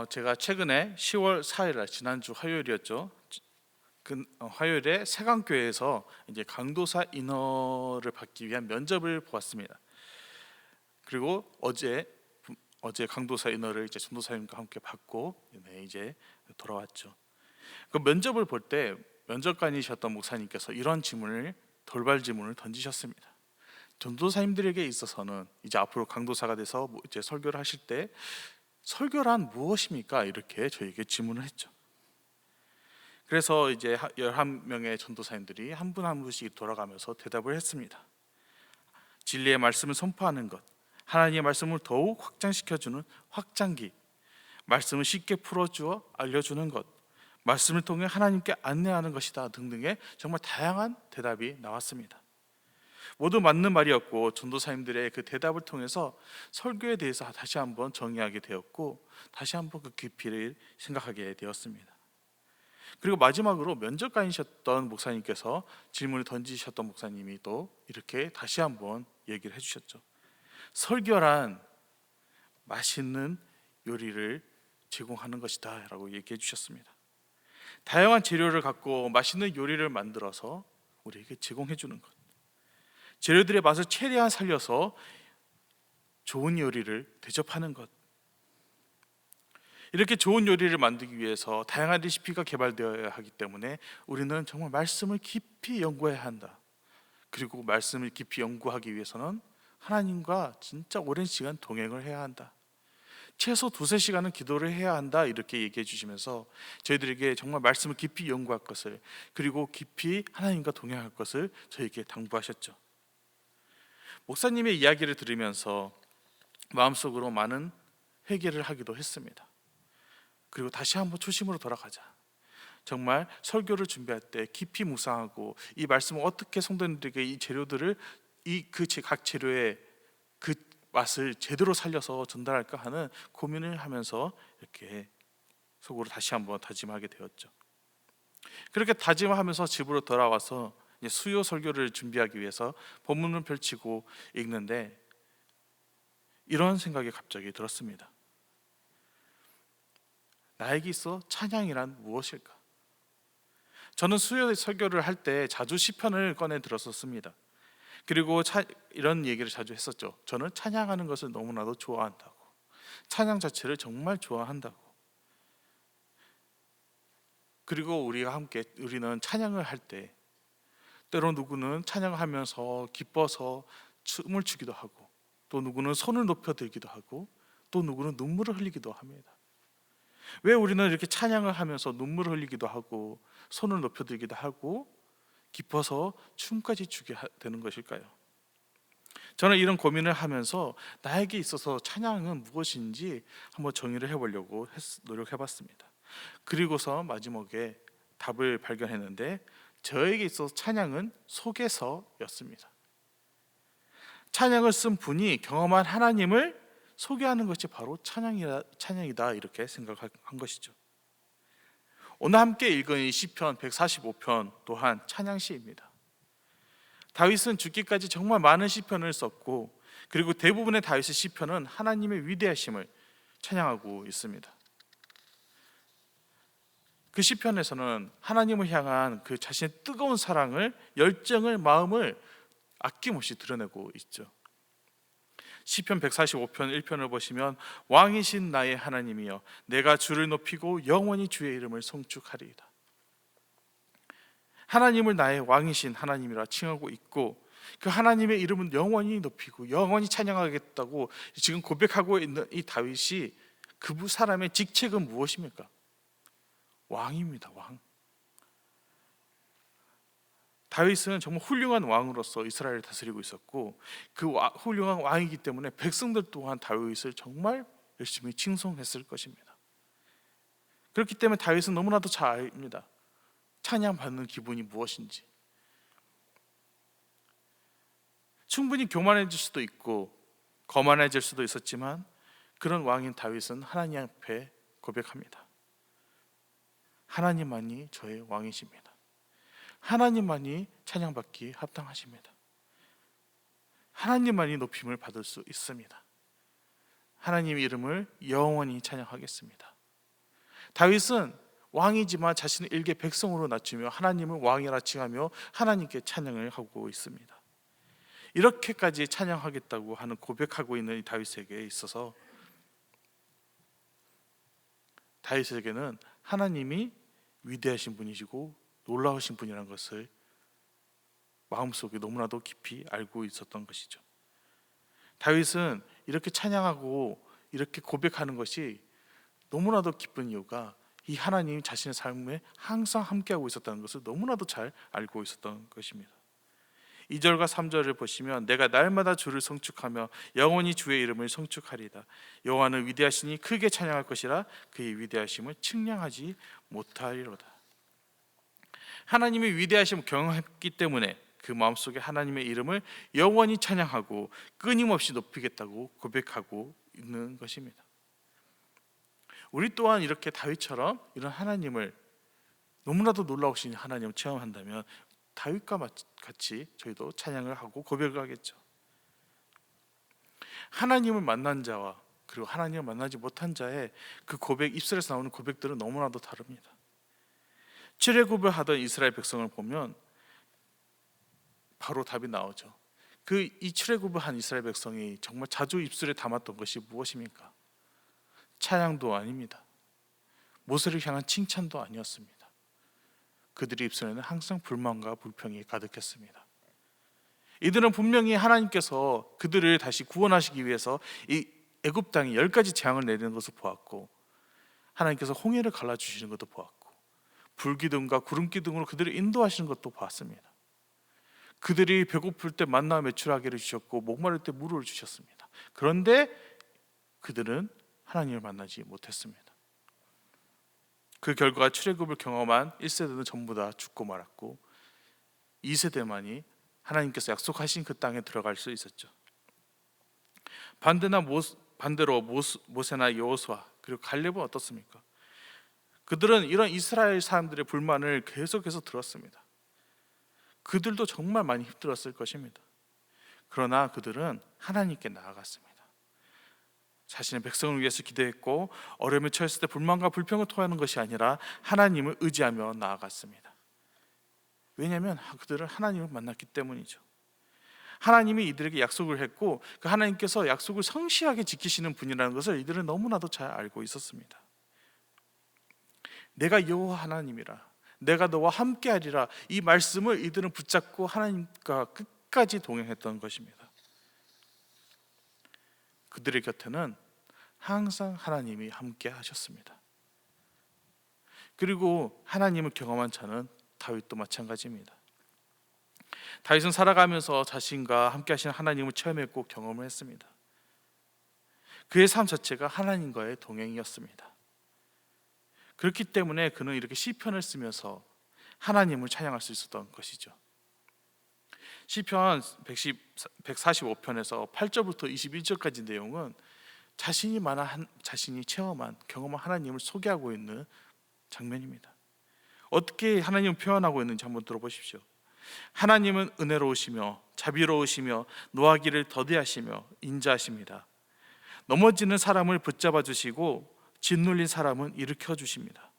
제가 최근에 10월 4일 날 지난주 화요일이었죠. 화요일에 세강교회에서 이제 강도사 인허를 받기 위한 면접을 보았습니다. 그리고 어제 강도사 인허를 이제 전도사님과 함께 받고 이제 돌아왔죠. 그 면접을 볼 때 면접관이셨던 목사님께서 이런 돌발 질문을 던지셨습니다. 전도사님들에게 있어서는 이제 앞으로 강도사가 돼서 이제 설교를 하실 때 설교란 무엇입니까? 이렇게 저에게 질문을 했죠. 그래서 이제 11명의 전도사님들이 한 분 한 분씩 돌아가면서 대답을 했습니다. 진리의 말씀을 선포하는 것, 하나님의 말씀을 더욱 확장시켜주는 확장기, 말씀을 쉽게 풀어주어 알려주는 것, 말씀을 통해 하나님께 안내하는 것이다 등등의 정말 다양한 대답이 나왔습니다. 모두 맞는 말이었고 전도사님들의 그 대답을 통해서 설교에 대해서 다시 한번 정의하게 되었고 다시 한번 그 깊이를 생각하게 되었습니다. 그리고 마지막으로 면접관이셨던 목사님께서 질문을 던지셨던 목사님이 또 이렇게 다시 한번 얘기를 해주셨죠. 설교란 맛있는 요리를 제공하는 것이다 라고 얘기해 주셨습니다. 다양한 재료를 갖고 맛있는 요리를 만들어서 우리에게 제공해 주는 것, 재료들의 맛을 최대한 살려서 좋은 요리를 대접하는 것, 이렇게 좋은 요리를 만들기 위해서 다양한 레시피가 개발되어야 하기 때문에 우리는 정말 말씀을 깊이 연구해야 한다. 그리고 말씀을 깊이 연구하기 위해서는 하나님과 진짜 오랜 시간 동행을 해야 한다. 최소 2-3시간은 기도를 해야 한다. 이렇게 얘기해 주시면서 저희들에게 정말 말씀을 깊이 연구할 것을, 그리고 깊이 하나님과 동행할 것을 저희에게 당부하셨죠. 목사님의 이야기를 들으면서 마음속으로 많은 회개를 하기도 했습니다. 그리고 다시 한번 초심으로 돌아가자. 정말 설교를 준비할 때 깊이 묵상하고 이 말씀을 어떻게 성도님들에게 이 재료들을 각 재료의 그 맛을 제대로 살려서 전달할까 하는 고민을 하면서 이렇게 속으로 다시 한번 다짐하게 되었죠. 그렇게 다짐하면서 집으로 돌아와서 이제 수요 설교를 준비하기 위해서 본문을 펼치고 읽는데 이런 생각이 갑자기 들었습니다. 나에게 있어 찬양이란 무엇일까? 저는 수요 설교를 할 때 자주 시편을 꺼내 들었었습니다. 그리고 이런 얘기를 자주 했었죠. 저는 찬양하는 것을 너무나도 좋아한다고, 찬양 자체를 정말 좋아한다고. 그리고 우리는 찬양을 할 때 때로 누구는 찬양하면서 기뻐서 춤을 추기도 하고, 또 누구는 손을 높여 들기도 하고, 또 누구는 눈물을 흘리기도 합니다. 왜 우리는 이렇게 찬양을 하면서 눈물을 흘리기도 하고 손을 높여 들기도 하고 기뻐서 춤까지 추게 되는 것일까요? 저는 이런 고민을 하면서 나에게 있어서 찬양은 무엇인지 한번 정의를 해보려고 노력해봤습니다. 그리고서 마지막에 답을 발견했는데 저에게 있어서 찬양은 소개서였습니다. 찬양을 쓴 분이 경험한 하나님을 소개하는 것이 바로 찬양이다 이렇게 생각한 것이죠. 오늘 함께 읽은 이 시편 145편 또한 찬양시입니다. 다윗은 죽기까지 정말 많은 시편을 썼고, 그리고 대부분의 다윗의 시편은 하나님의 위대하심을 찬양하고 있습니다. 그 시편에서는 하나님을 향한 그 자신의 뜨거운 사랑을, 열정을, 마음을 아낌없이 드러내고 있죠. 시편 145편 1편을 보시면 왕이신 나의 하나님이여 내가 주를 높이고 영원히 주의 이름을 송축하리이다. 하나님을 나의 왕이신 하나님이라 칭하고 있고, 그 하나님의 이름은 영원히 높이고 영원히 찬양하겠다고 지금 고백하고 있는 이 다윗이 그 사람의 직책은 무엇입니까? 왕입니다. 왕. 다윗은 정말 훌륭한 왕으로서 이스라엘을 다스리고 있었고, 그 훌륭한 왕이기 때문에 백성들 또한 다윗을 정말 열심히 칭송했을 것입니다. 그렇기 때문에 다윗은 너무나도 잘 압니다. 찬양받는 기분이 무엇인지. 충분히 교만해질 수도 있고 거만해질 수도 있었지만 그런 왕인 다윗은 하나님 앞에 고백합니다. 하나님만이 저의 왕이십니다. 하나님만이 찬양받기 합당하십니다. 하나님만이 높임을 받을 수 있습니다. 하나님의 이름을 영원히 찬양하겠습니다. 다윗은 왕이지만 자신을 일개 백성으로 낮추며 하나님을 왕이라 칭하며 하나님께 찬양을 하고 있습니다. 이렇게까지 찬양하겠다고 하는 고백하고 있는 이 다윗에게 있어서 다윗에게는 하나님이 위대하신 분이시고 놀라우신 분이라는 것을 마음속에 너무나도 깊이 알고 있었던 것이죠. 다윗은 이렇게 찬양하고 이렇게 고백하는 것이 너무나도 기쁜 이유가 이 하나님이 자신의 삶에 항상 함께하고 있었다는 것을 너무나도 잘 알고 있었던 것입니다. 2절과 3절을 보시면 내가 날마다 주를 성축하며 영원히 주의 이름을 성축하리다. 여호와는 위대하시니 크게 찬양할 것이라 그의 위대하심을 측량하지 못하리로다. 하나님의 위대하심을 경험했기 때문에 그 마음속에 하나님의 이름을 영원히 찬양하고 끊임없이 높이겠다고 고백하고 있는 것입니다. 우리 또한 이렇게 다윗처럼 이런 하나님을 너무나도 놀라우신 하나님을 체험한다면 다윗과 같이 저희도 찬양을 하고 고백을 하겠죠. 하나님을 만난 자와 그리고 하나님을 만나지 못한 자의 그 고백, 입술에서 나오는 고백들은 너무나도 다릅니다. 출애굽을 이스라엘 백성을 보면 바로 답이 나오죠. 이 출애굽을 한 이스라엘 백성이 정말 자주 입술에 담았던 것이 무엇입니까? 찬양도 아닙니다. 모세를 향한 칭찬도 아니었습니다. 그들의 입술에는 항상 불만과 불평이 가득했습니다. 이들은 분명히 하나님께서 그들을 다시 구원하시기 위해서 이 애굽 땅에 10가지 재앙을 내리는 것을 보았고, 하나님께서 홍해를 갈라주시는 것도 보았고, 불기둥과 구름기둥으로 그들을 인도하시는 것도 보았습니다. 그들이 배고플 때 만나 매출하기를 주셨고 목마를 때 물을 주셨습니다. 그런데 그들은 하나님을 만나지 못했습니다. 그 결과 출애굽을 경험한 1세대는 전부 다 죽고 말았고 2세대만이 하나님께서 약속하신 그 땅에 들어갈 수 있었죠. 반대로 모세나 여호수아 그리고 갈렙은 어떻습니까? 그들은 이런 이스라엘 사람들의 불만을 계속해서 들었습니다. 그들도 정말 많이 힘들었을 것입니다. 그러나 그들은 하나님께 나아갔습니다. 자신의 백성을 위해서 기도했고 어려움에 처했을 때 불만과 불평을 토하는 것이 아니라 하나님을 의지하며 나아갔습니다. 왜냐하면 그들은 하나님을 만났기 때문이죠. 하나님이 이들에게 약속을 했고 그 하나님께서 약속을 성실하게 지키시는 분이라는 것을 이들은 너무나도 잘 알고 있었습니다. 내가 여호와 하나님이라, 내가 너와 함께하리라, 이 말씀을 이들은 붙잡고 하나님과 끝까지 동행했던 것입니다. 그들의 곁에는 항상 하나님이 함께 하셨습니다. 그리고 하나님을 경험한 자는 다윗도 마찬가지입니다. 다윗은 살아가면서 자신과 함께 하시는 하나님을 체험했고 경험을 했습니다. 그의 삶 자체가 하나님과의 동행이었습니다. 그렇기 때문에 그는 이렇게 시편을 쓰면서 하나님을 찬양할 수 있었던 것이죠. 시편 145편에서 8절부터 21절까지 내용은 자신이 체험한 경험한 하나님을 소개하고 있는 장면입니다. 어떻게 하나님을 표현하고 있는지 한번 들어보십시오. 하나님은 은혜로우시며 자비로우시며 노하기를 더디하시며 인자하십니다. 넘어지는 사람을 붙잡아 주시고 짓눌린 사람은 일으켜 주십니다.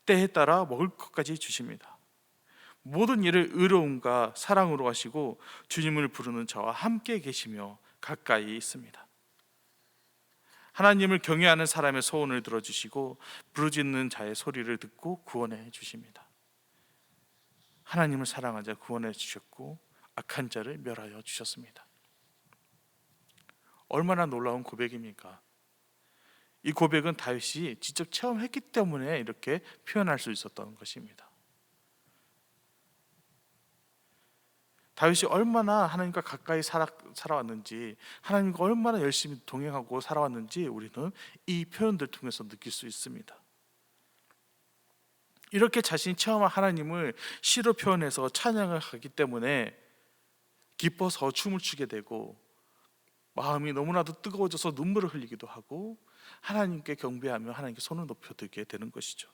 때에 따라 먹을 것까지 주십니다. 모든 일을 의로움과 사랑으로 하시고 주님을 부르는 자와 함께 계시며 가까이 있습니다. 하나님을 경외하는 사람의 소원을 들어주시고 부르짖는 자의 소리를 듣고 구원해 주십니다. 하나님을 사랑한 자 구원해 주셨고 악한 자를 멸하여 주셨습니다. 얼마나 놀라운 고백입니까? 이 고백은 다윗이 직접 체험했기 때문에 이렇게 표현할 수 있었던 것입니다. 다윗이 얼마나 하나님과 가까이 살아왔는지, 하나님과 얼마나 열심히 동행하고 살아왔는지 우리는 이 표현들 통해서 느낄 수 있습니다. 이렇게 자신이 체험한 하나님을 시로 표현해서 찬양을 하기 때문에 기뻐서 춤을 추게 되고 마음이 너무나도 뜨거워져서 눈물을 흘리기도 하고 하나님께 경배하며 하나님께 손을 높여들게 되는 것이죠.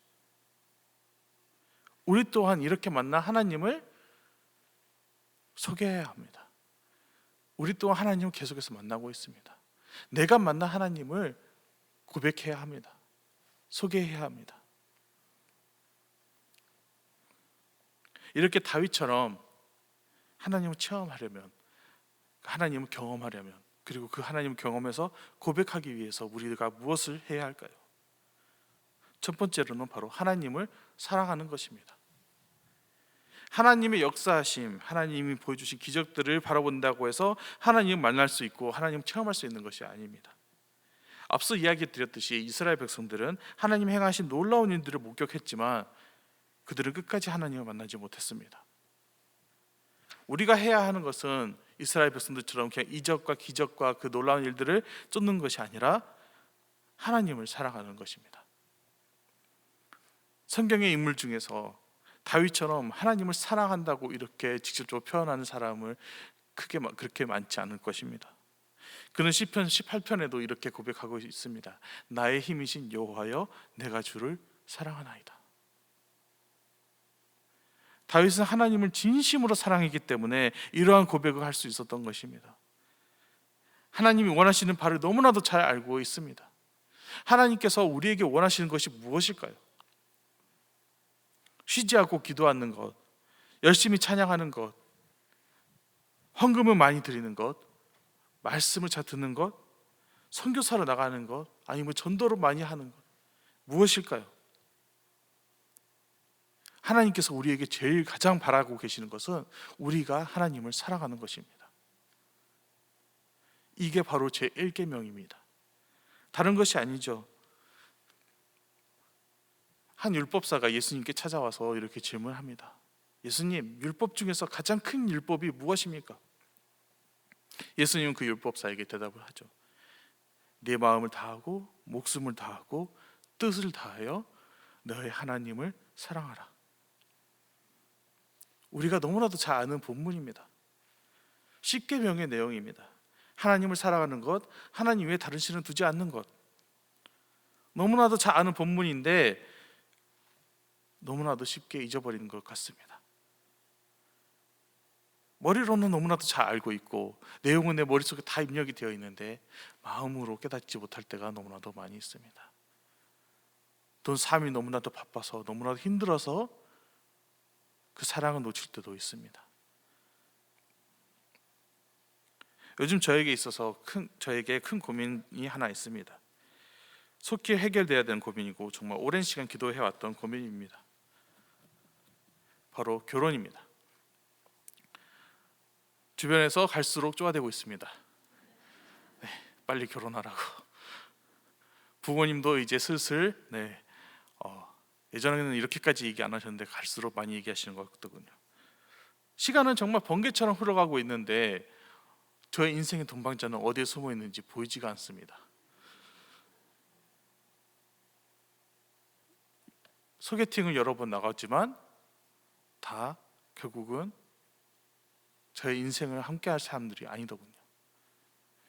우리 또한 이렇게 만난 하나님을 소개해야 합니다. 우리 또한 하나님을 계속해서 만나고 있습니다. 내가 만난 하나님을 고백해야 합니다. 소개해야 합니다. 이렇게 다윗처럼 하나님을 체험하려면, 하나님을 경험하려면, 그리고 그 하나님을 경험해서 고백하기 위해서 우리가 무엇을 해야 할까요? 첫 번째로는 바로 하나님을 사랑하는 것입니다. 하나님의 역사하심, 하나님이 보여주신 기적들을 바라본다고 해서 하나님을 만날 수 있고 하나님을 체험할 수 있는 것이 아닙니다. 앞서 이야기 드렸듯이 이스라엘 백성들은 하나님 행하신 놀라운 일들을 목격했지만 그들은 끝까지 하나님을 만나지 못했습니다. 우리가 해야 하는 것은 이스라엘 백성들처럼 그냥 이적과 기적과 그 놀라운 일들을 쫓는 것이 아니라 하나님을 사랑하는 것입니다. 성경의 인물 중에서 다윗처럼 하나님을 사랑한다고 이렇게 직접적으로 표현하는 사람을 그렇게 많지 않을 것입니다. 그는 시편 18편에도 이렇게 고백하고 있습니다. 나의 힘이신 여호와여, 내가 주를 사랑하나이다. 다윗은 하나님을 진심으로 사랑했기 때문에 이러한 고백을 할 수 있었던 것입니다. 하나님이 원하시는 바를 너무나도 잘 알고 있습니다. 하나님께서 우리에게 원하시는 것이 무엇일까요? 쉬지 않고 기도하는 것, 열심히 찬양하는 것, 헌금을 많이 드리는 것, 말씀을 잘 듣는 것, 선교사로 나가는 것, 아니면 전도를 많이 하는 것, 무엇일까요? 하나님께서 우리에게 제일 가장 바라고 계시는 것은 우리가 하나님을 사랑하는 것입니다. 이게 바로 제 1계명입니다. 다른 것이 아니죠. 한 율법사가 예수님께 찾아와서 이렇게 질문합니다. 예수님, 율법 중에서 가장 큰 율법이 무엇입니까? 예수님은 그 율법사에게 대답을 하죠. 네 마음을 다하고 목숨을 다하고 뜻을 다하여 너의 하나님을 사랑하라. 우리가 너무나도 잘 아는 본문입니다. 10계명의 내용입니다. 하나님을 사랑하는 것, 하나님 외에 다른 신을 두지 않는 것. 너무나도 잘 아는 본문인데 너무나도 쉽게 잊어버리는 것 같습니다. 머리로는 너무나도 잘 알고 있고 내용은 내 머릿속에 다 입력이 되어 있는데 마음으로 깨닫지 못할 때가 너무나도 많이 있습니다. 또 삶이 너무나도 바빠서 너무나도 힘들어서 그 사랑을 놓칠 때도 있습니다. 요즘 저에게 있어서 저에게 큰 고민이 하나 있습니다. 속히 해결돼야 되는 고민이고 정말 오랜 시간 기도해왔던 고민입니다. 바로 결혼입니다. 주변에서 갈수록 쪼아대고 있습니다. 네, 빨리 결혼하라고. 부모님도 이제 슬슬 예전에는 이렇게까지 얘기 안 하셨는데 갈수록 많이 얘기하시는 것 같더군요. 시간은 정말 번개처럼 흘러가고 있는데 저의 인생의 동반자는 어디에 숨어 있는지 보이지가 않습니다. 소개팅을 여러 번 나갔지만 다 결국은 저의 인생을 함께할 사람들이 아니더군요.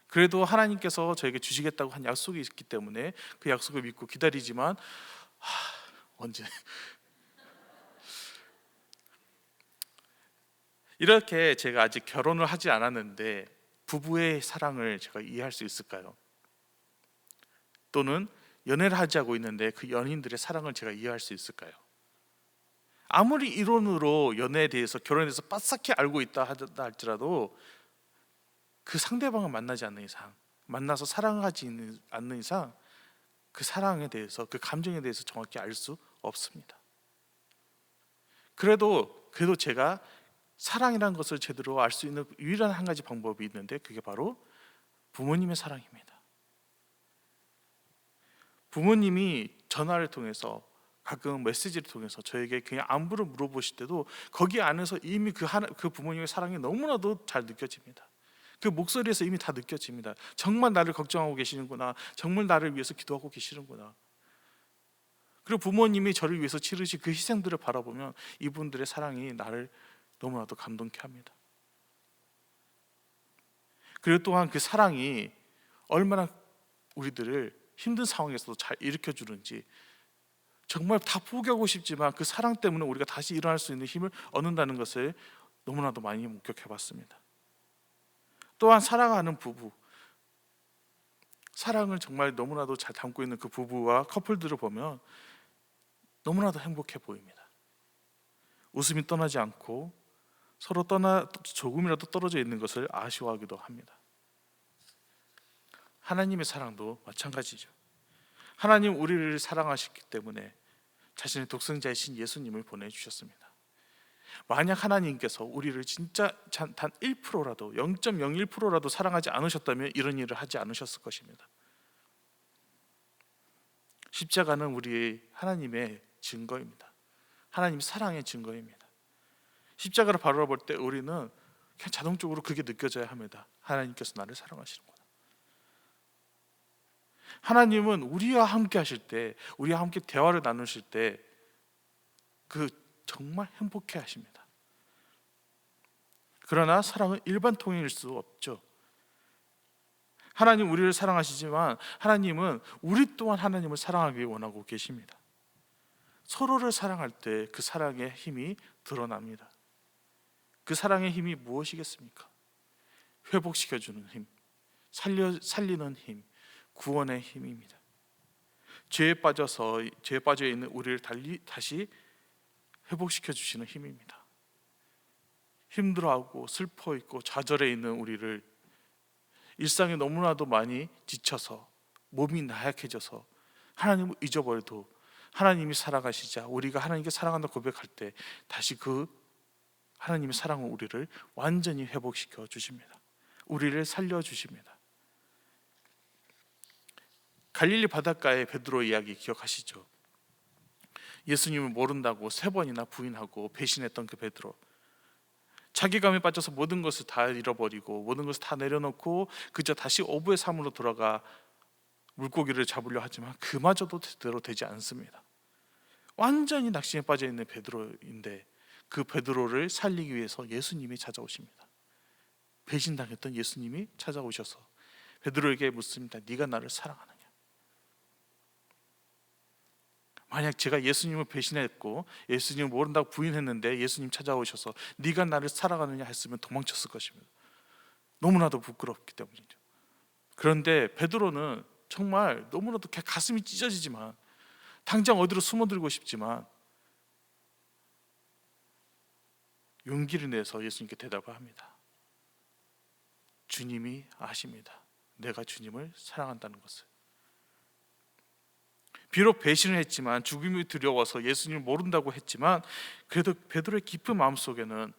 그래도 하나님께서 저에게 주시겠다고 한 약속이 있기 때문에 그 약속을 믿고 기다리지만 언제 이렇게 제가 아직 결혼을 하지 않았는데 부부의 사랑을 제가 이해할 수 있을까요? 또는 연애를 하지 않고 있는데 그 연인들의 사랑을 제가 이해할 수 있을까요? 아무리 이론으로 연애에 대해서 결혼에 대해서 빠삭히 알고 있다 할지라도 그 상대방을 만나지 않는 이상, 만나서 사랑하지 않는 이상 그 사랑에 대해서, 그 감정에 대해서 정확히 알 수 없습니다. 그래도 제가 사랑이라는 것을 제대로 알 수 있는 유일한 한 가지 방법이 있는데 그게 바로 부모님의 사랑입니다. 부모님이 전화를 통해서 가끔 메시지를 통해서 저에게 그냥 안부를 물어보실 때도 거기 안에서 이미 그 부모님의 사랑이 너무나도 잘 느껴집니다. 그 목소리에서 이미 다 느껴집니다. 정말 나를 걱정하고 계시는구나. 정말 나를 위해서 기도하고 계시는구나. 그리고 부모님이 저를 위해서 치르신 그 희생들을 바라보면 이분들의 사랑이 나를 너무나도 감동케 합니다. 그리고 또한 그 사랑이 얼마나 우리들을 힘든 상황에서도 잘 일으켜 주는지, 정말 다 포기하고 싶지만 그 사랑 때문에 우리가 다시 일어날 수 있는 힘을 얻는다는 것을 너무나도 많이 목격해 봤습니다. 또한 사랑하는 부부, 사랑을 정말 너무나도 잘 담고 있는 그 부부와 커플들을 보면 너무나도 행복해 보입니다. 웃음이 떠나지 않고 서로 조금이라도 떨어져 있는 것을 아쉬워하기도 합니다. 하나님의 사랑도 마찬가지죠. 하나님 우리를 사랑하셨기 때문에 자신의 독생자이신 예수님을 보내주셨습니다. 만약 하나님께서 우리를 진짜 단 1%라도 0.01%라도 사랑하지 않으셨다면 이런 일을 하지 않으셨을 것입니다. 십자가는 우리의 하나님의 증거입니다. 하나님 사랑의 증거입니다. 십자가를 바라볼 때 우리는 그냥 자동적으로 그게 느껴져야 합니다. 하나님께서 나를 사랑하시는구나. 하나님은 우리와 함께 하실 때, 우리와 함께 대화를 나누실 때 정말 행복해 하십니다. 그러나 사랑은 일반통일 수 없죠. 하나님 우리를 사랑하시지만 하나님은 우리 또한 하나님을 사랑하기 원하고 계십니다. 서로를 사랑할 때 그 사랑의 힘이 드러납니다. 그 사랑의 힘이 무엇이겠습니까? 회복시켜주는 힘, 살리는 힘, 구원의 힘입니다. 죄에 빠져 있는 우리를 다시 회복시켜 주시는 힘입니다. 힘들어하고 슬퍼 있고 좌절해 있는 우리를, 일상에 너무나도 많이 지쳐서 몸이 나약해져서 하나님을 잊어버려도 하나님이 사랑하시자 우리가 하나님께 사랑한다 고백할 때 다시 그 하나님의 사랑은 우리를 완전히 회복시켜 주십니다. 우리를 살려 주십니다. 갈릴리 바닷가의 베드로 이야기 기억하시죠? 예수님을 모른다고 3번이나 부인하고 배신했던 그 베드로, 자기감에 빠져서 모든 것을 다 잃어버리고 모든 것을 다 내려놓고 그저 다시 어부의 삶으로 돌아가 물고기를 잡으려 하지만 그마저도 제대로 되지 않습니다. 완전히 낙심에 빠져 있는 베드로인데 그 베드로를 살리기 위해서 예수님이 찾아오십니다. 배신당했던 예수님이 찾아오셔서 베드로에게 묻습니다. 네가 나를 사랑하느냐? 만약 제가 예수님을 배신했고 예수님을 모른다고 부인했는데 예수님 찾아오셔서 네가 나를 사랑하느냐 했으면 도망쳤을 것입니다. 너무나도 부끄럽기 때문이죠. 그런데 베드로는 정말 너무나도 가슴이 찢어지지만 당장 어디로 숨어들고 싶지만 용기를 내서 예수님께 대답을 합니다. 주님이 아십니다. 내가 주님을 사랑한다는 것을. 비록 배신을 했지만, 죽음이 두려워서 예수님을 모른다고 했지만 그래도 베드로의 깊은 마음속에는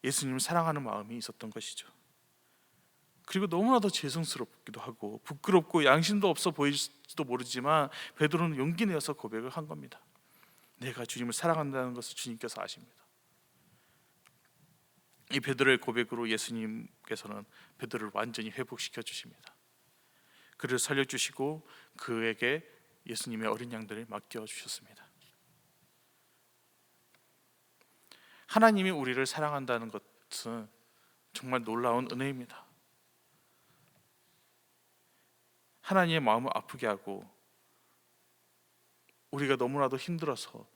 예수님을 사랑하는 마음이 있었던 것이죠. 그리고 너무나도 죄송스럽기도 하고 부끄럽고 양심도 없어 보일지도 모르지만 베드로는 용기 내어서 고백을 한 겁니다. 내가 주님을 사랑한다는 것을 주님께서 아십니다. 이 베드로의 고백으로 예수님께서는 베드로를 완전히 회복시켜 주십니다. 그를 살려주시고 그에게 예수님의 어린 양들을 맡겨주셨습니다. 하나님이 우리를 사랑한다는 것은 정말 놀라운 은혜입니다. 하나님의 마음을 아프게 하고 우리가 너무나도 힘들어서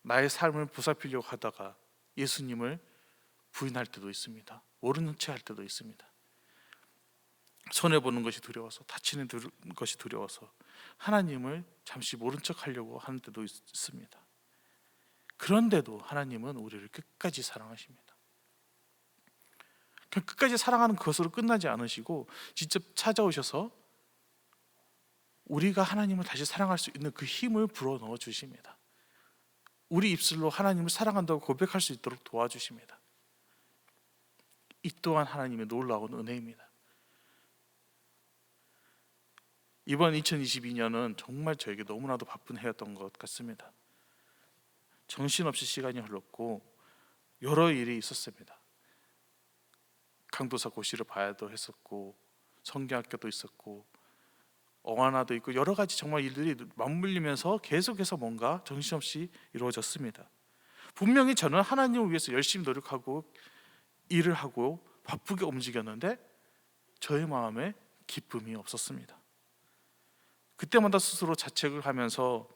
나의 삶을 보살피려고 하다가 예수님을 부인할 때도 있습니다. 모르는 채 할 때도 있습니다. 손해보는 것이 두려워서, 다치는 것이 두려워서 하나님을 잠시 모른 척 하려고 하는 때도 있습니다. 그런데도 하나님은 우리를 끝까지 사랑하십니다. 그냥 끝까지 사랑하는 것으로 끝나지 않으시고 직접 찾아오셔서 우리가 하나님을 다시 사랑할 수 있는 그 힘을 불어넣어 주십니다. 우리 입술로 하나님을 사랑한다고 고백할 수 있도록 도와주십니다. 이 또한 하나님의 놀라운 은혜입니다. 이번 2022년은 정말 저에게 너무나도 바쁜 해였던 것 같습니다. 정신없이 시간이 흘렀고 여러 일이 있었습니다. 강도사 고시를 봐야도 했었고 성경학교도 있었고 어하나도 있고 여러 가지 정말 일들이 맞물리면서 계속해서 뭔가 정신없이 이루어졌습니다. 분명히 저는 하나님을 위해서 열심히 노력하고 일을 하고 바쁘게 움직였는데 저의 마음에 기쁨이 없었습니다. 그때마다 스스로 자책을 하면서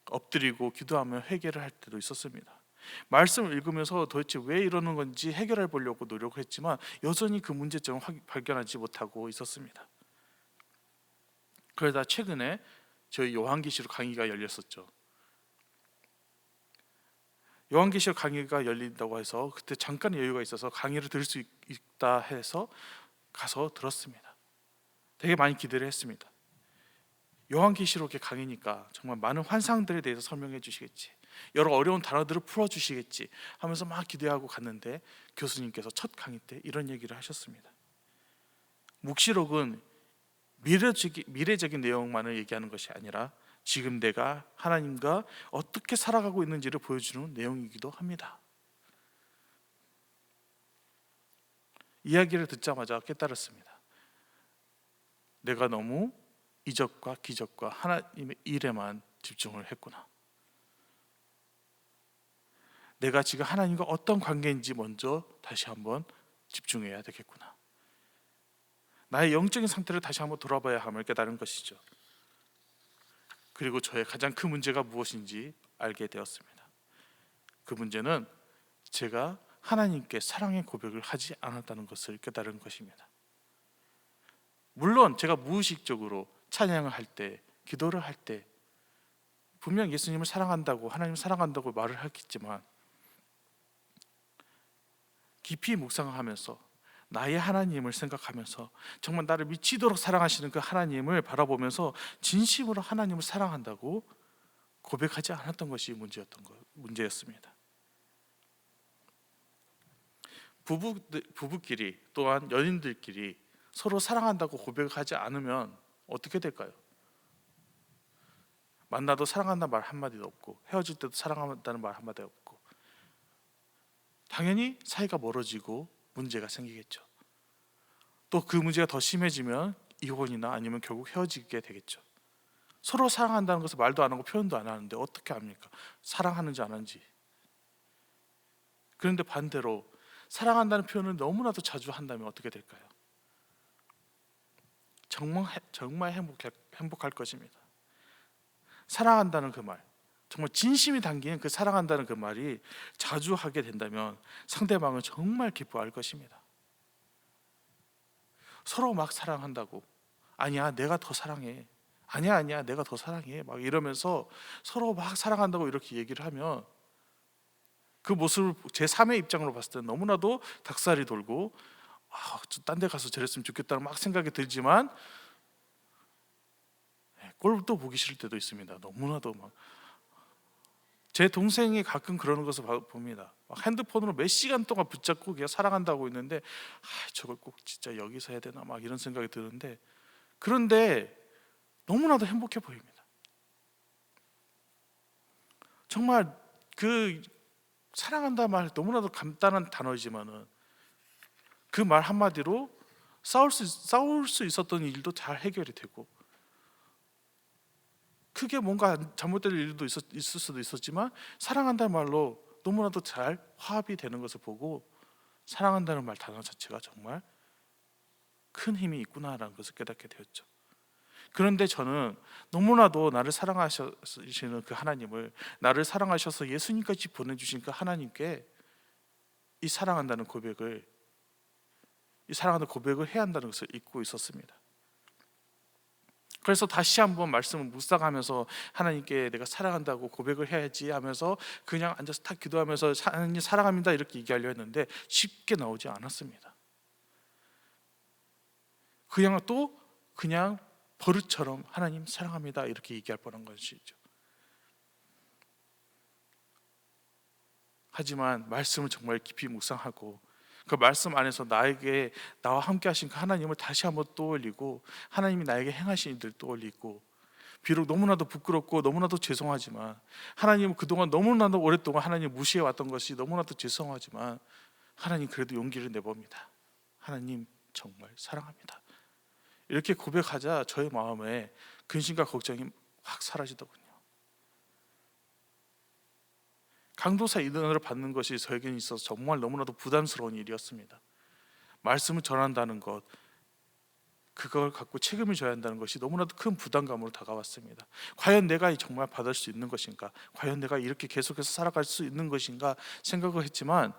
엎드리고 기도하며 회개를 할 때도 있었습니다. 말씀을 읽으면서 도대체 왜 이러는 건지 해결해 보려고 노력을 했지만 여전히 그 문제점을 발견하지 못하고 있었습니다. 그러다 최근에 저희 요한계시록 강의가 열렸었죠. 요한계시록 강의가 열린다고 해서 그때 잠깐 여유가 있어서 강의를 들을 수 있다 해서 가서 들었습니다. 되게 많이 기대를 했습니다. 요한계시록의 강의니까 정말 많은 환상들에 대해서 설명해 주시겠지, 여러 어려운 단어들을 풀어주시겠지 하면서 막 기대하고 갔는데 교수님께서 첫 강의 때 이런 얘기를 하셨습니다. 묵시록은 미래적인 내용만을 얘기하는 것이 아니라 지금 내가 하나님과 어떻게 살아가고 있는지를 보여주는 내용이기도 합니다. 이야기를 듣자마자 깨달았습니다. 내가 너무 이적과 기적과 하나님의 일에만 집중을 했구나. 내가 지금 하나님과 어떤 관계인지 먼저 다시 한번 집중해야 되겠구나. 나의 영적인 상태를 다시 한번 돌아봐야 함을 깨달은 것이죠. 그리고 저의 가장 큰 문제가 무엇인지 알게 되었습니다. 그 문제는 제가 하나님께 사랑의 고백을 하지 않았다는 것을 깨달은 것입니다. 물론 제가 무의식적으로 찬양을 할 때, 기도를 할 때 분명 예수님을 사랑한다고, 하나님을 사랑한다고 말을 하겠지만 깊이 묵상하면서 나의 하나님을 생각하면서 정말 나를 미치도록 사랑하시는 그 하나님을 바라보면서 진심으로 하나님을 사랑한다고 고백하지 않았던 것이 문제였습니다. 부부끼리 또한 연인들끼리 서로 사랑한다고 고백하지 않으면 어떻게 될까요? 만나도 사랑한다는 말 한마디도 없고 헤어질 때도 사랑한다는 말 한마디도 없고 당연히 사이가 멀어지고 문제가 생기겠죠. 또 그 문제가 더 심해지면 이혼이나 아니면 결국 헤어지게 되겠죠. 서로 사랑한다는 것을 말도 안 하고 표현도 안 하는데 어떻게 합니까? 사랑하는지 안 하는지. 그런데 반대로 사랑한다는 표현을 너무나도 자주 한다면 어떻게 될까요? 정말 행복할 것입니다. 사랑한다는 그 말, 정말 진심이 담긴 그 사랑한다는 그 말이 자주 하게 된다면 상대방은 정말 기뻐할 것입니다. 서로 막 사랑한다고, 아니야 내가 더 사랑해, 아니야 내가 더 사랑해 막 이러면서 서로 막 사랑한다고 이렇게 얘기를 하면 그 모습을 제 3의 입장으로 봤을 때 너무나도 닭살이 돌고 딴 데 가서 저랬으면 좋겠다는 막 생각이 들지만 꼴도 보기 싫을 때도 있습니다. 너무나도 막 제 동생이 가끔 그러는 것을 봅니다. 막 핸드폰으로 몇 시간 동안 붙잡고 그냥 사랑한다고 있는데 저걸 꼭 진짜 여기서 해야 되나 막 이런 생각이 드는데, 그런데 너무나도 행복해 보입니다. 정말 그 사랑한다 말 너무나도 간단한 단어이지만은 그 말 한마디로 싸울 수 있었던 일도 잘 해결이 되고 크게 뭔가 잘못될 일도 있을 수도 있었지만 사랑한다는 말로 너무나도 잘 화합이 되는 것을 보고 사랑한다는 말 단어 자체가 정말 큰 힘이 있구나라는 것을 깨닫게 되었죠. 그런데 저는 너무나도 나를 사랑하시는 그 하나님을, 나를 사랑하셔서 예수님까지 보내주신 그 하나님께 이 사랑한다는 고백을 해야 한다는 것을 잊고 있었습니다. 그래서 다시 한번 말씀을 묵상하면서 하나님께 내가 사랑한다고 고백을 해야지 하면서 그냥 앉아서 탁 기도하면서 하나님 사랑합니다 이렇게 얘기하려 했는데 쉽게 나오지 않았습니다. 그냥 버릇처럼 하나님 사랑합니다 이렇게 얘기할 뻔한 것이죠. 하지만 말씀을 정말 깊이 묵상하고 그 말씀 안에서 나와 함께 하신 그 하나님을 다시 한번 떠올리고 하나님이 나에게 행하신 일들 떠올리고, 비록 너무나도 부끄럽고 너무나도 죄송하지만 하나님은 그동안 너무나도 오랫동안 하나님 무시해 왔던 것이 너무나도 죄송하지만 하나님 그래도 용기를 내봅니다. 하나님 정말 사랑합니다. 이렇게 고백하자 저의 마음에 근심과 걱정이 확 사라지더군요. 강도사 인원을 받는 것이 저에게는 있어서 정말 너무나도 부담스러운 일이었습니다. 말씀을 전한다는 것, 그걸 갖고 책임을 져야 한다는 것이 너무나도 큰 부담감으로 다가왔습니다. 과연 내가 정말 받을 수 있는 것인가? 과연 내가 이렇게 계속해서 살아갈 수 있는 것인가 생각을 했지만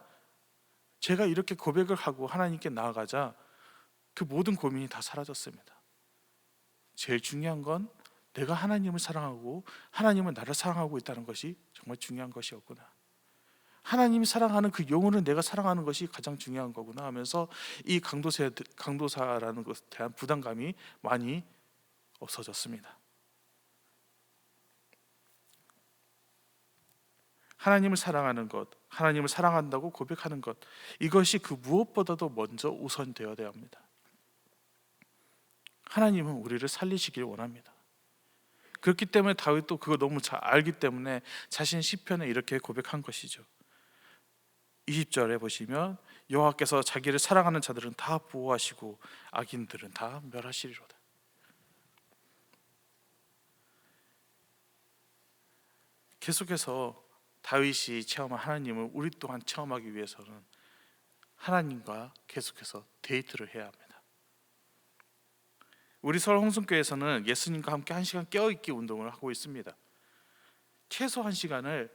제가 이렇게 고백을 하고 하나님께 나아가자 그 모든 고민이 다 사라졌습니다. 제일 중요한 건 내가 하나님을 사랑하고 하나님은 나를 사랑하고 있다는 것이 정말 중요한 것이었구나. 하나님이 사랑하는 그 영혼을 내가 사랑하는 것이 가장 중요한 거구나 하면서 이 강도사라는 것에 대한 부담감이 많이 없어졌습니다. 하나님을 사랑하는 것, 하나님을 사랑한다고 고백하는 것, 이것이 그 무엇보다도 먼저 우선되어야 합니다. 하나님은 우리를 살리시길 원합니다. 그렇기 때문에 다윗도 그거 너무 잘 알기 때문에 자신 시편에 이렇게 고백한 것이죠. 20절에 보시면 여호와께서 자기를 사랑하는 자들은 다 보호하시고 악인들은 다 멸하시리로다. 계속해서 다윗이 체험한 하나님을 우리 또한 체험하기 위해서는 하나님과 계속해서 데이트를 해야 합니다. 우리 서울 홍성교회에서는 예수님과 함께 1시간 깨어있기 운동을 하고 있습니다. 최소 1시간을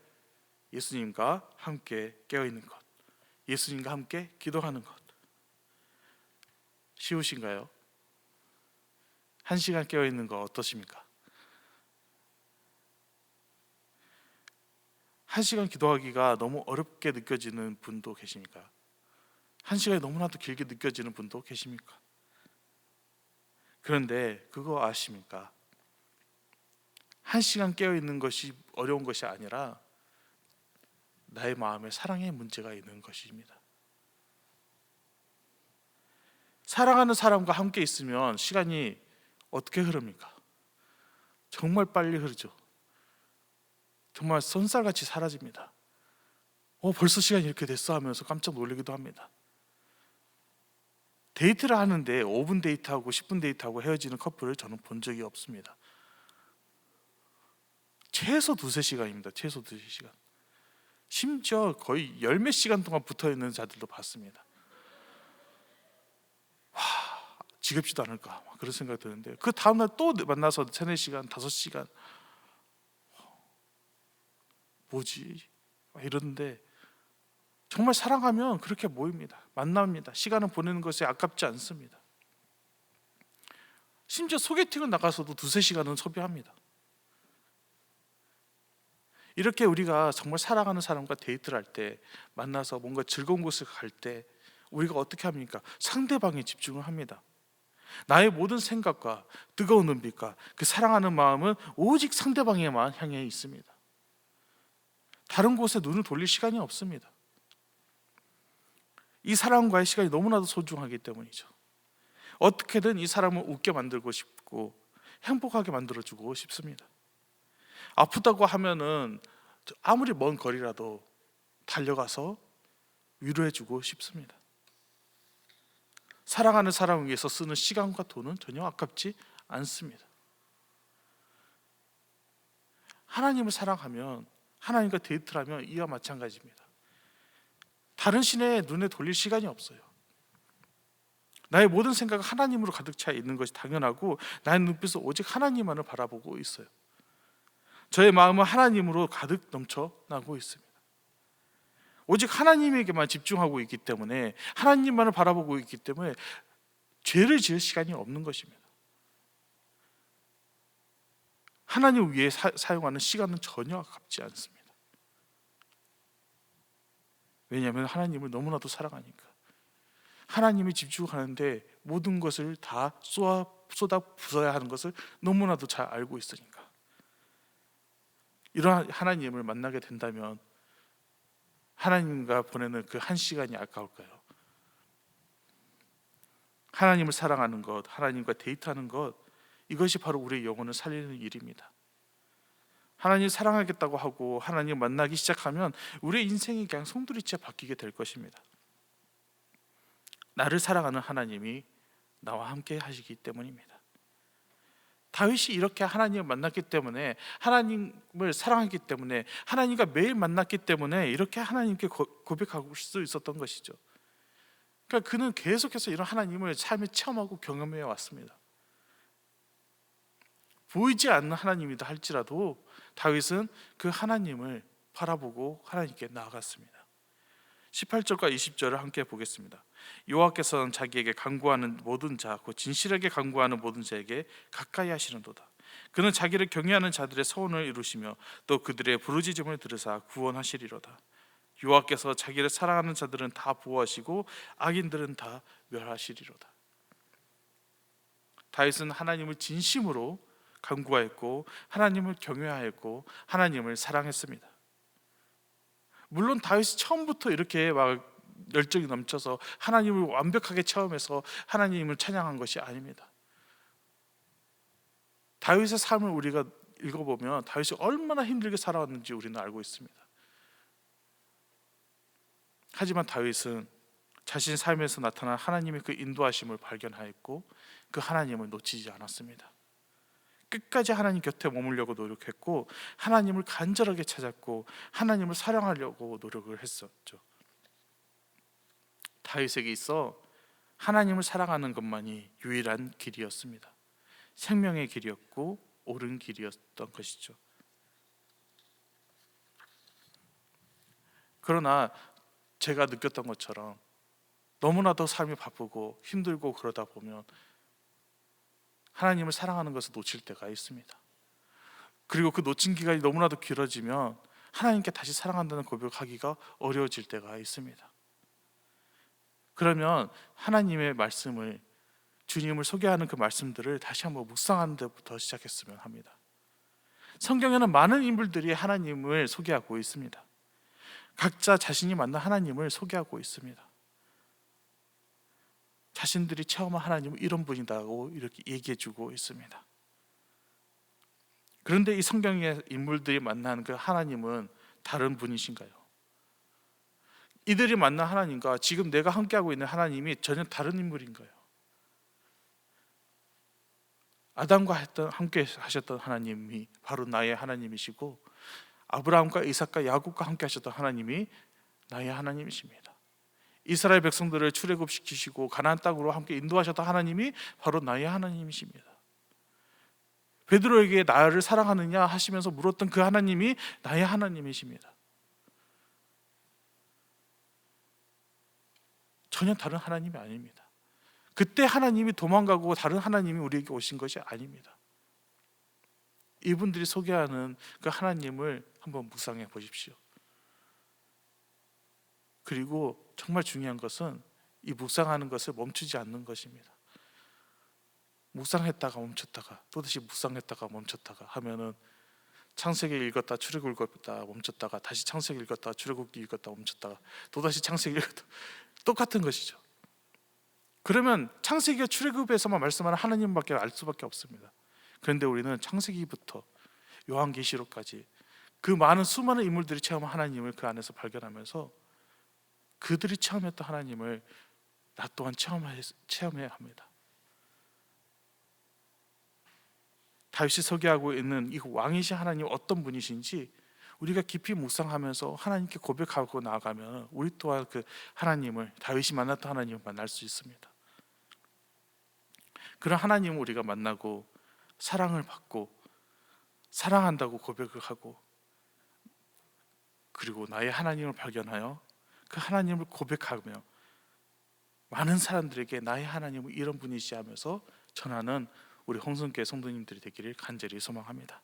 예수님과 함께 깨어있는 것, 예수님과 함께 기도하는 것, 쉬우신가요? 1시간 깨어있는 거 어떠십니까? 1시간 기도하기가 너무 어렵게 느껴지는 분도 계십니까? 1시간이 너무나도 길게 느껴지는 분도 계십니까? 그런데 그거 아십니까? 1시간 깨어있는 것이 어려운 것이 아니라 나의 마음에 사랑의 문제가 있는 것입니다. 사랑하는 사람과 함께 있으면 시간이 어떻게 흐릅니까? 정말 빨리 흐르죠. 정말 쏜살같이 사라집니다. 벌써 시간이 이렇게 됐어 하면서 깜짝 놀라기도 합니다. 데이트를 하는데 5분 데이트하고 10분 데이트하고 헤어지는 커플을 저는 본 적이 없습니다. 최소 2-3시간입니다. 최소 2-3시간. 심지어 거의 열 몇 시간 동안 붙어있는 자들도 봤습니다. 와, 지겹지도 않을까 그런 생각이 드는데 그 다음날 또 만나서 3-4시간, 5시간 뭐지? 이러는데 정말 사랑하면 그렇게 모입니다. 만납니다. 시간을 보내는 것에 아깝지 않습니다. 심지어 소개팅을 나가서도 2-3시간은 소비합니다. 이렇게 우리가 정말 사랑하는 사람과 데이트를 할 때, 만나서 뭔가 즐거운 곳을 갈 때 우리가 어떻게 합니까? 상대방에 집중을 합니다. 나의 모든 생각과 뜨거운 눈빛과 그 사랑하는 마음은 오직 상대방에만 향해 있습니다. 다른 곳에 눈을 돌릴 시간이 없습니다. 이 사람과의 시간이 너무나도 소중하기 때문이죠. 어떻게든 이 사람을 웃게 만들고 싶고 행복하게 만들어주고 싶습니다. 아프다고 하면은 아무리 먼 거리라도 달려가서 위로해주고 싶습니다. 사랑하는 사람을 위해서 쓰는 시간과 돈은 전혀 아깝지 않습니다. 하나님을 사랑하면, 하나님과 데이트를 하면 이와 마찬가지입니다. 다른 신의 눈에 돌릴 시간이 없어요. 나의 모든 생각은 하나님으로 가득 차 있는 것이 당연하고 나의 눈빛은 오직 하나님만을 바라보고 있어요. 저의 마음은 하나님으로 가득 넘쳐나고 있습니다. 오직 하나님에게만 집중하고 있기 때문에, 하나님만을 바라보고 있기 때문에 죄를 지을 시간이 없는 것입니다. 하나님 위해 사용하는 시간은 전혀 아깝지 않습니다. 왜냐하면 하나님을 너무나도 사랑하니까. 하나님이 집중하는데 모든 것을 다 쏟아 부어야 하는 것을 너무나도 잘 알고 있으니까. 이러한 하나님을 만나게 된다면 하나님과 보내는 그 1시간이 아까울까요? 하나님을 사랑하는 것, 하나님과 데이트하는 것, 이것이 바로 우리의 영혼을 살리는 일입니다. 하나님 사랑하겠다고 하고 하나님 만나기 시작하면 우리의 인생이 그냥 송두리째 바뀌게 될 것입니다. 나를 사랑하는 하나님이 나와 함께 하시기 때문입니다. 다윗이 이렇게 하나님을 만났기 때문에, 하나님을 사랑하기 때문에, 하나님과 매일 만났기 때문에 이렇게 하나님께 고백할 수 있었던 것이죠. 그러니까 그는 계속해서 이런 하나님을 삶에 체험하고 경험해 왔습니다. 보이지 않는 하나님이다 할지라도 다윗은 그 하나님을 바라보고 하나님께 나아갔습니다. 18절과 20절을 함께 보겠습니다. 여호와께서는 자기에게 간구하는 모든 자, 곧 진실하게 간구하는 모든 자에게 가까이 하시는도다. 그는 자기를 경외하는 자들의 소원을 이루시며 또 그들의 부르짖음을 들으사 구원하시리로다. 여호와께서 자기를 사랑하는 자들은 다 보호하시고 악인들은 다 멸하시리로다. 다윗은 하나님을 진심으로 간구하였고 하나님을 경외하였고 하나님을 사랑했습니다. 물론 다윗이 처음부터 이렇게 막 열정이 넘쳐서 하나님을 완벽하게 체험해서 하나님을 찬양한 것이 아닙니다. 다윗의 삶을 우리가 읽어보면 다윗이 얼마나 힘들게 살아왔는지 우리는 알고 있습니다. 하지만 다윗은 자신 삶에서 나타난 하나님의 그 인도하심을 발견하였고 그 하나님을 놓치지 않았습니다. 끝까지 하나님 곁에 머물려고 노력했고 하나님을 간절하게 찾았고 하나님을 사랑하려고 노력을 했었죠. 다윗에게 있어 하나님을 사랑하는 것만이 유일한 길이었습니다. 생명의 길이었고 옳은 길이었던 것이죠. 그러나 제가 느꼈던 것처럼 너무나도 삶이 바쁘고 힘들고 그러다 보면 하나님을 사랑하는 것을 놓칠 때가 있습니다. 그리고 그 놓친 기간이 너무나도 길어지면 하나님께 다시 사랑한다는 고백하기가 어려워질 때가 있습니다. 그러면 하나님의 말씀을, 주님을 소개하는 그 말씀들을 다시 한번 묵상하는 데부터 시작했으면 합니다. 성경에는 많은 인물들이 하나님을 소개하고 있습니다. 각자 자신이 만난 하나님을 소개하고 있습니다. 자신들이 체험한 하나님은 이런 분이다고 이렇게 얘기해주고 있습니다. 그런데 이 성경의 인물들이 만난 그 하나님은 다른 분이신가요? 이들이 만난 하나님과 지금 내가 함께하고 있는 하나님이 전혀 다른 인물인가요? 아담과 함께 하셨던 하나님이 바로 나의 하나님이시고 아브라함과 이삭과 야곱과 함께 하셨던 하나님이 나의 하나님이십니다. 이스라엘 백성들을 출애굽시키시고 가나안 땅으로 함께 인도하셨던 하나님이 바로 나의 하나님이십니다. 베드로에게 나를 사랑하느냐 하시면서 물었던 그 하나님이 나의 하나님이십니다. 전혀 다른 하나님이 아닙니다. 그때 하나님이 도망가고 다른 하나님이 우리에게 오신 것이 아닙니다. 이분들이 소개하는 그 하나님을 한번 묵상해 보십시오. 그리고 정말 중요한 것은 이 묵상하는 것을 멈추지 않는 것입니다. 묵상했다가 멈췄다가 또다시 묵상했다가 멈췄다가 하면은 창세기 읽었다 출애굽 읽었다 멈췄다가 다시 창세기 읽었다 출애굽기 읽었다 멈췄다가 또다시 창세기 읽었다 똑같은 것이죠. 그러면 창세기와 출애굽에서만 말씀하는 하나님밖에 알 수밖에 없습니다. 그런데 우리는 창세기부터 요한계시록까지 그 많은 수많은 인물들이 체험한 하나님을 그 안에서 발견하면서 그들이 체험했던 하나님을 나 또한 체험해야 합니다. 다윗이 소개하고 있는 이 왕이신 하나님 어떤 분이신지 우리가 깊이 묵상하면서 하나님께 고백하고 나아가면 우리 또한 그 하나님을, 다윗이 만났던 하나님을 만날 수 있습니다. 그런 하나님을 우리가 만나고 사랑을 받고 사랑한다고 고백을 하고 그리고 나의 하나님을 발견하여 그 하나님을 고백하며 많은 사람들에게 나의 하나님은 이런 분이시 하면서 전하는 우리 홍성교회 성도님들이 되기를 간절히 소망합니다.